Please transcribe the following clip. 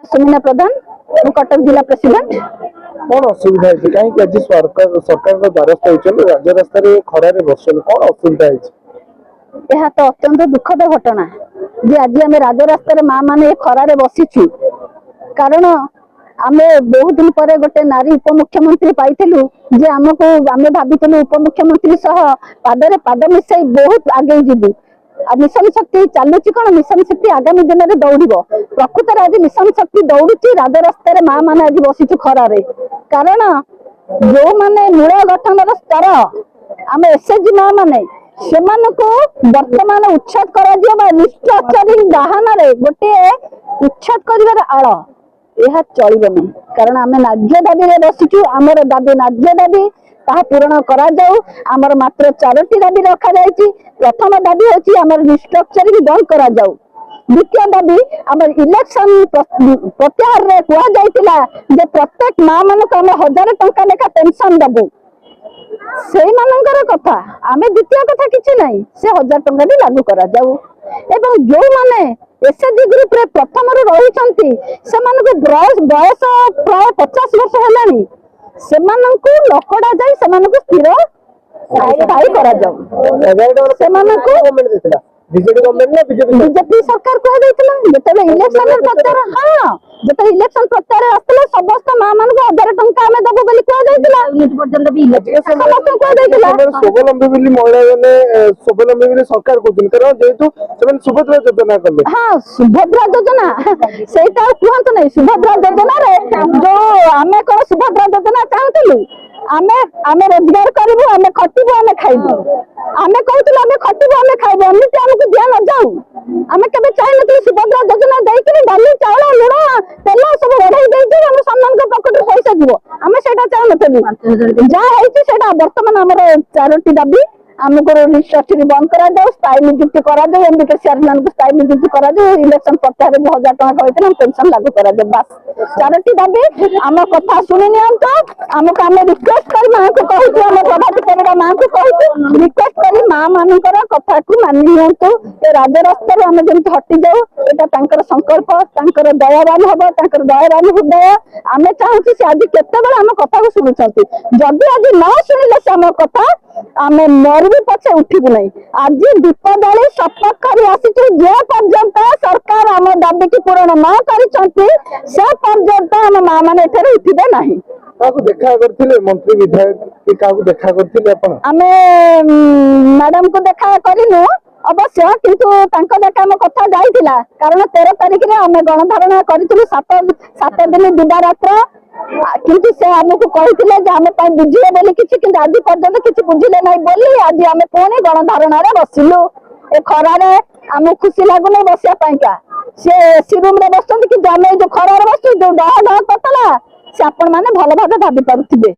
सुमिना प्रधान कटक जिला प्रेसिडेंट। कौन असुविधा है कहीं आज सरकार द्वारस्थ होती राज्य रास्त खरार बस कौन असुविधा है? यह तो अत्यंत दुखद घटना जे आज आम राजरास्त माँ मैंने खरार बसीचु कारण आम बहुत दिन पर गोटे नारी उपमुख्यमंत्री पाइलु जे आमको आम भाभी उपमुख्यमंत्री सह पादरे पाद मिसाई बहुत आगे जीवु। मिशन शक्ति चलुची कौन मिशन शक्ति आगामी दिन में दौड़ प्रकृत में आज मिशन शक्ति दौड़ी राजरास्त माँ मैंने आज बसीचु खरारे कारण जो मैंने मूल गठन स्तर आम एसएचजी माँ मैंने से वर्तमान उच्छेद कर बाहान गोटे उच्छेद कर आड़ यह चलो नहीं कारण आम न्याय दाबी बसीचु आमर दाबी न्याय दाबी ताहा पूरण करा जाऊ आमर मात्र 4टी दाबी रखा जायछि। प्रथम दाबी होछि आमर रिस्ट्रक्चरिंग बंद करा जाऊ। द्वितीय दाबी आमर इलेक्शन प्रत्याहार रे कुआ जायतिला जे प्रत्येक मां मानक हम 1000 टंका लेखा पेंशन दबु सेई मानकर कथा आमे द्वितीय कथा किछि नाही से 1000 टंका भी लागू करा जाऊ एवं जो माने एसएचजी ग्रुप रे प्रथम रे रहिसंती सेमानको बयस प्राय 50 वर्ष हेलानी सेमानंकु लकड़ा जाई सेमानंकु स्थिर स्थायी करा जाऊ। सेमानंकु बीजेपी सरकार कह देथिला जेतबे इलेक्शन प्रचार हां जेतबे इलेक्शन प्रचार आस्तला समस्त मां मानकु 1000 टंका हमें दबो बोली कह देथिला यूनिट पर्यंत भी इलेक्शन कह देथिला स्वावलंबी बोली महिला माने स्वावलंबी बोली सरकार कहथिन कारण जेतु सेमन सुभद्रा योजना करले हां सुभद्रा योजना सेटा कहंत नै सुभद्रा योजना रे जो हमें को सुभद्रा योजना चाहतलु आमे आमे रोजगार करबो आमे खटिबो आमे खाइबो आमे कहतलु आमे खटिबो आमे खाइबो अमित हमको दिया न जाऊ आमे कबे चाहि न सुभद्रा योजना देइकरी डाली चावल लुण तेल सब बढ़ाई देइछि हम सम्मान के पॉकेट पैसा जीवो आमे सेटा चाहि न जा हेछि सेटा वर्तमान हमर 4टी दाबी आमको रिस्ट्रक्चरिंग बंद करा जाऊ स्थायी नियुक्ति करा जाऊ एमबीके चेयरमैन को स्थायी नियुक्ति करा जाऊ इलेक्शन प्रत्याहार 1000 टका कहते पेंशन लागू करा जाऊ बस 4टी दाबी आम कथा शुणी नियंतो आमको आम रिक्वेस्ट कर मां को कहूँ आम प्रभात परिवार मां को कहूँ रिक्वेस्ट कर मां मानकर कथा को मानि नियंतो ए राजरास्त आम जमी हटि जाऊ एटा संकल्प दयावान हम दयावान हृदय आम चाहूँ से आज केत आम कथा को शुणुंट जदि आज न शुणिले से आम कथा आम मरबी पछे उठिबु नहीं आज दीपदाली शपथ कर आसीचु जे पर्यंत सरकार आम दाबी की पूरण न करिसंती से पर्यंत आम मां माने एठरे उठिबे नहीं। काकू देखा करथिले मंत्री विधायक के काकू देखा करथिले आपण आमे मैडम को देखा करिनु अवश्य किंतु तांको देखा हम कथा जाइतिला कारण 13 तारिख रे आमे गणधारणा करितलु 7 दिन दिबा रात्र किंतु से हमको कहते आम बुझे बोली कि आज पर्यटन किसी बुझे ना बोली आज आम पुणी गणधारणा बसिलु ए खरारे आम खुशी लगुन बसिया सी एसी रूम रे बस कि आम जो खरार बस जो डह डह करतला से आपण मैंने भल भाव भावी पारे।